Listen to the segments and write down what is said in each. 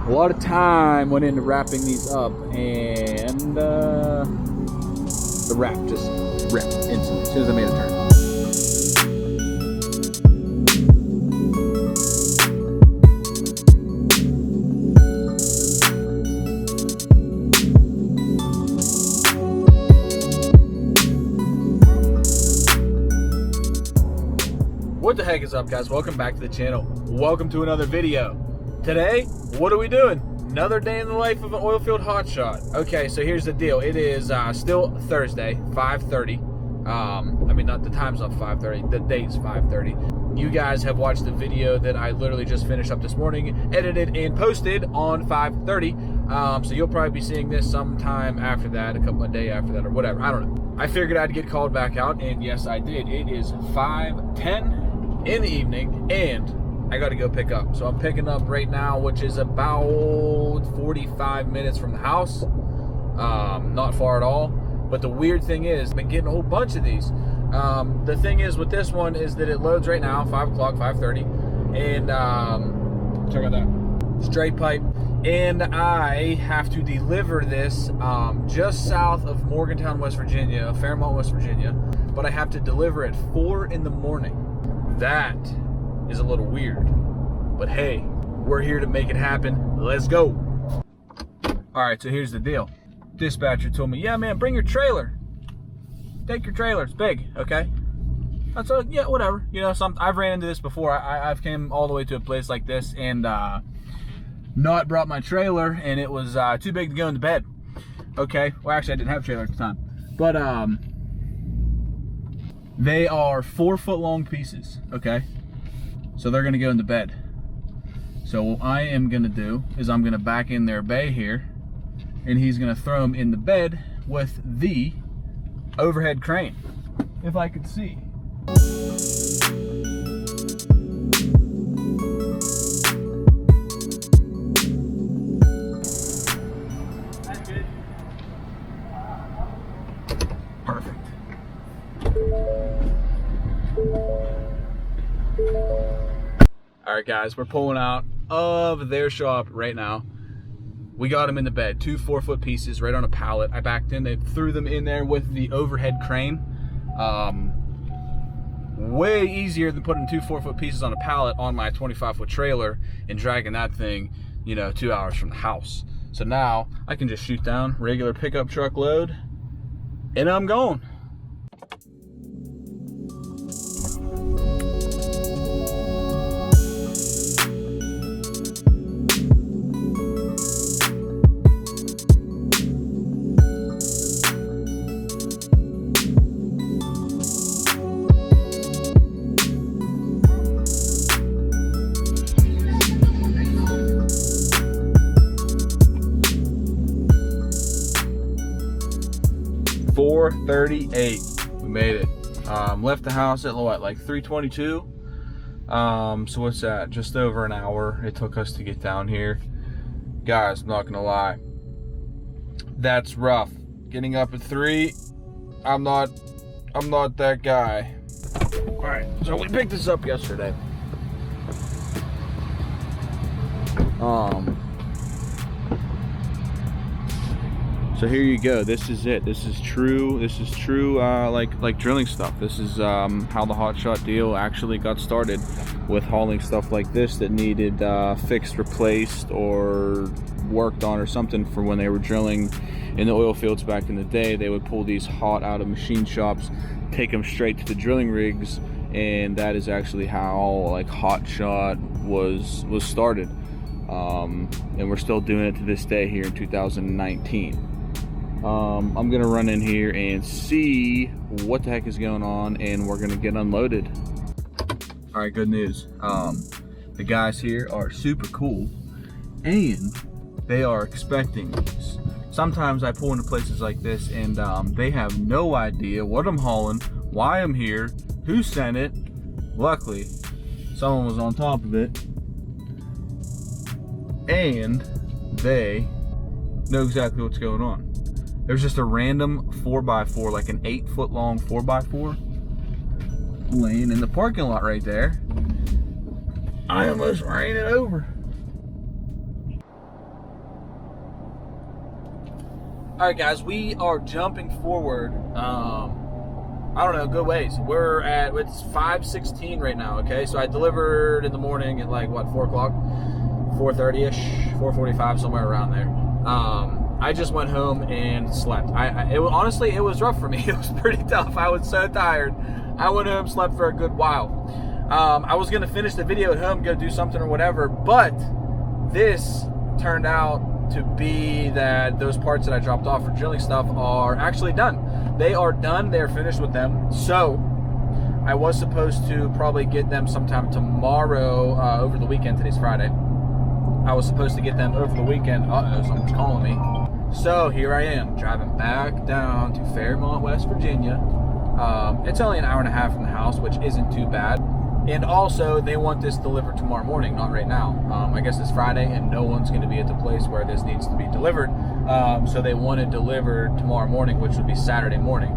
A lot of time went into wrapping these up, and the wrap just ripped instantly as soon as I made a turn. What the heck is up, guys? Welcome back to the channel. Welcome to another video. Today, what are we doing? Another day in the life of an OilField Hotshot. Okay, so here's the deal. It is still Thursday, 5:30. I mean, not the time's not 5:30. The date's 5:30. You guys have watched the video that I literally just finished up this morning, edited and posted on 5:30. So you'll probably be seeing this sometime after that, a day after that, or whatever. I don't know. I figured I'd get called back out, and yes, I did. It is 5:10 in the evening, and I got to go pick up. So I'm picking up right now, which is about 45 minutes from the house. Not far at all. But the weird thing is, I've been getting a whole bunch of these. The thing is with this one is that it loads right now, 5 o'clock, 5:30, and check out that straight pipe. And I have to deliver this just south of Morgantown, West Virginia, Fairmont, West Virginia. But I have to deliver at 4 in the morning. That is a little weird, but hey, we're here to make it happen. Let's go. All right, so here's the deal. Dispatcher told me, yeah, man, bring your trailer. Take your trailer, it's big, okay? That's yeah, whatever. You know, I've ran into this before. I've came all the way to a place like this and not brought my trailer, and it was too big to go into bed. Okay, well, actually, I didn't have a trailer at the time, but they are 4-foot long pieces, okay? So they're gonna go into bed. So what I am gonna do is I'm gonna back in their bay here, and he's gonna throw them in the bed with the overhead crane, if I could see. That's good. Perfect. All right, guys, we're pulling out of their shop right now. We got them in the bed, 2 4-foot pieces right on a pallet. I backed in, they threw them in there with the overhead crane. Way easier than putting 2 4-foot pieces on a pallet on my 25-foot trailer and dragging that thing, you know, 2 hours from the house. So now I can just shoot down regular pickup truck load, and I'm going. $4:38. We made it. Left the house at what, like 3:22. So what's that? Just over an hour it took us to get down here. Guys, I'm not gonna lie, that's rough. Getting up at 3. I'm not that guy. All right, so we picked this up yesterday. So here you go. This is it. This is true. Like drilling stuff. This is how the Hotshot deal actually got started, with hauling stuff like this that needed fixed, replaced, or worked on or something for when they were drilling in the oil fields back in the day. They would pull these hot out of machine shops, take them straight to the drilling rigs, and that is actually how like Hotshot was started. And we're still doing it to this day here in 2019. I'm gonna run in here and see what the heck is going on, and we're gonna get unloaded. All right, good news. The guys here are super cool, and they are expecting these. Sometimes I pull into places like this, and they have no idea what I'm hauling, why I'm here, who sent it. Luckily, someone was on top of it, and they know exactly what's going on. There's just a random 4x4, like an 8-foot long 4x4 laying in the parking lot right there. I almost ran it over. right, guys, we are jumping forward. I don't know, good ways. It's 5:16 right now, okay? So I delivered in the morning at like, what, 4 o'clock? 4:30-ish, 4:45, somewhere around there. I just went home and slept. Honestly, it was rough for me. It was pretty tough. I was so tired. I went home, slept for a good while. I was gonna finish the video at home, go do something or whatever, but this turned out to be that those parts that I dropped off for drilling stuff are actually done. They are done, they're finished with them. So I was supposed to probably get them sometime tomorrow, over the weekend. Today's Friday. I was supposed to get them over the weekend. Someone's calling me. So here I am, driving back down to Fairmont, West Virginia. It's only an hour and a half from the house, which isn't too bad. And also, they want this delivered tomorrow morning, not right now. I guess it's Friday, and no one's going to be at the place where this needs to be delivered. So they want it delivered tomorrow morning, which would be Saturday morning.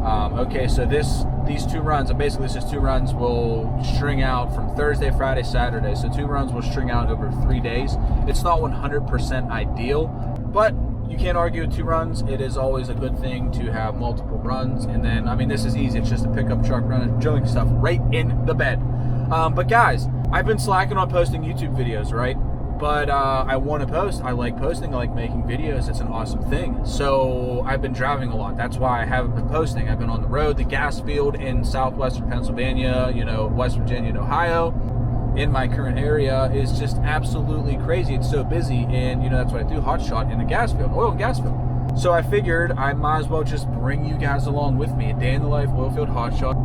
Okay, so these 2 runs, basically this is 2 runs will string out from Thursday, Friday, Saturday. So 2 runs will string out over 3 days. It's not 100% ideal, but you can't argue with 2 runs. It is always a good thing to have multiple runs. And then, I mean, this is easy. It's just a pickup truck running drilling stuff right in the bed. But guys, I've been slacking on posting YouTube videos, right? But I want to post. I like posting. I like making videos. It's an awesome thing. So I've been driving a lot. That's why I haven't been posting. I've been on the road. The gas field in southwestern Pennsylvania, West Virginia and Ohio, in my current area, is just absolutely crazy. It's so busy, and that's what I do, hotshot in the gas field, oil and gas field. So I figured I might as well just bring you guys along with me, a day in the life OilField Hotshot.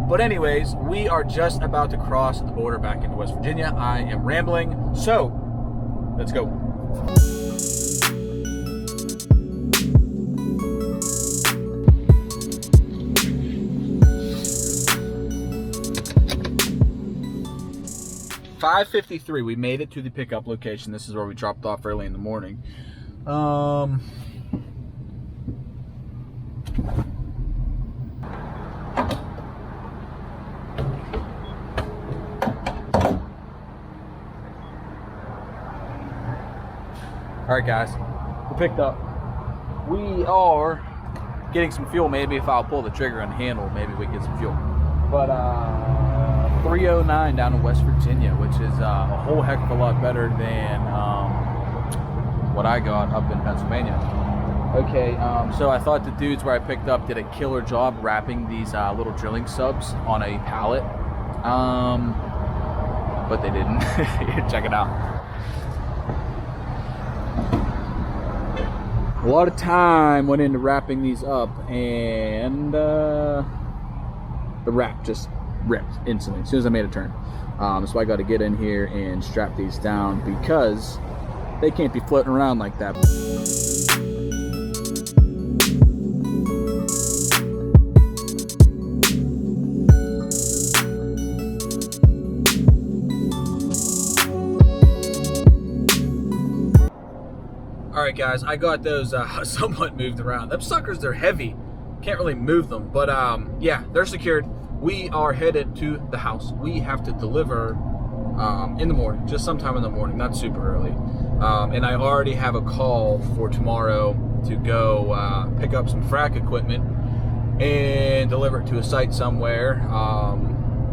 But anyways, we are just about to cross the border back into West Virginia. I am rambling, so let's go. $5:53. We made it to the pickup location. This is where we dropped off early in the morning. All right, guys, we picked up. We are getting some fuel. Maybe if I'll pull the trigger and handle, maybe we get some fuel. But 309 down in West Virginia, which is a whole heck of a lot better than what I got up in Pennsylvania. Okay, so I thought the dudes where I picked up did a killer job wrapping these little drilling subs on a pallet, but they didn't. Check it out. A lot of time went into wrapping these up, and the wrap just ripped instantly as soon as I made a turn. So I got to get in here and strap these down because they can't be floating around like that. Alright guys, I got those somewhat moved around. Them suckers, they're heavy. Can't really move them, but yeah, they're secured. We are headed to the house. We have to deliver in the morning, just sometime in the morning, not super early. And I already have a call for tomorrow to go pick up some frac equipment and deliver it to a site somewhere.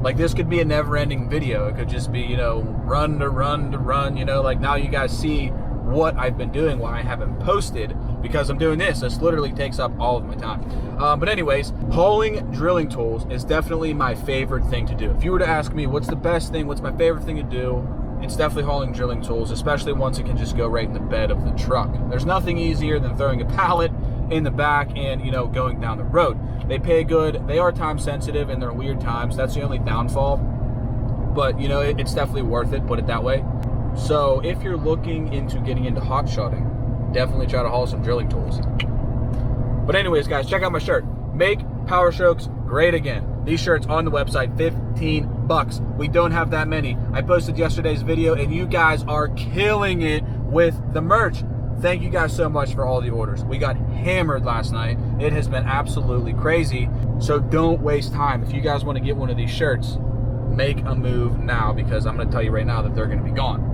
Like this could be a never-ending video. It could just be, run to run to run, like now you guys see what I've been doing, why I haven't posted, because I'm doing this. This literally takes up all of my time. But anyways, hauling drilling tools is definitely my favorite thing to do. If you were to ask me what's the best thing, what's my favorite thing to do, it's definitely hauling drilling tools, especially once it can just go right in the bed of the truck. There's nothing easier than throwing a pallet in the back and going down the road. They pay good, they are time sensitive, and they're weird times. That's the only downfall, but it's definitely worth it, put it that way. So if you're looking into getting into hot shotting, definitely try to haul some drilling tools. But anyways, guys, check out my shirt. Make power strokes great again. These shirts on the website, 15 bucks. We don't have that many. I posted yesterday's video and you guys are killing it with the merch. Thank you guys so much for all the orders. We got hammered last night. It has been absolutely crazy. So don't waste time. If you guys want to get one of these shirts, make a move now, because I'm going to tell you right now that they're going to be gone.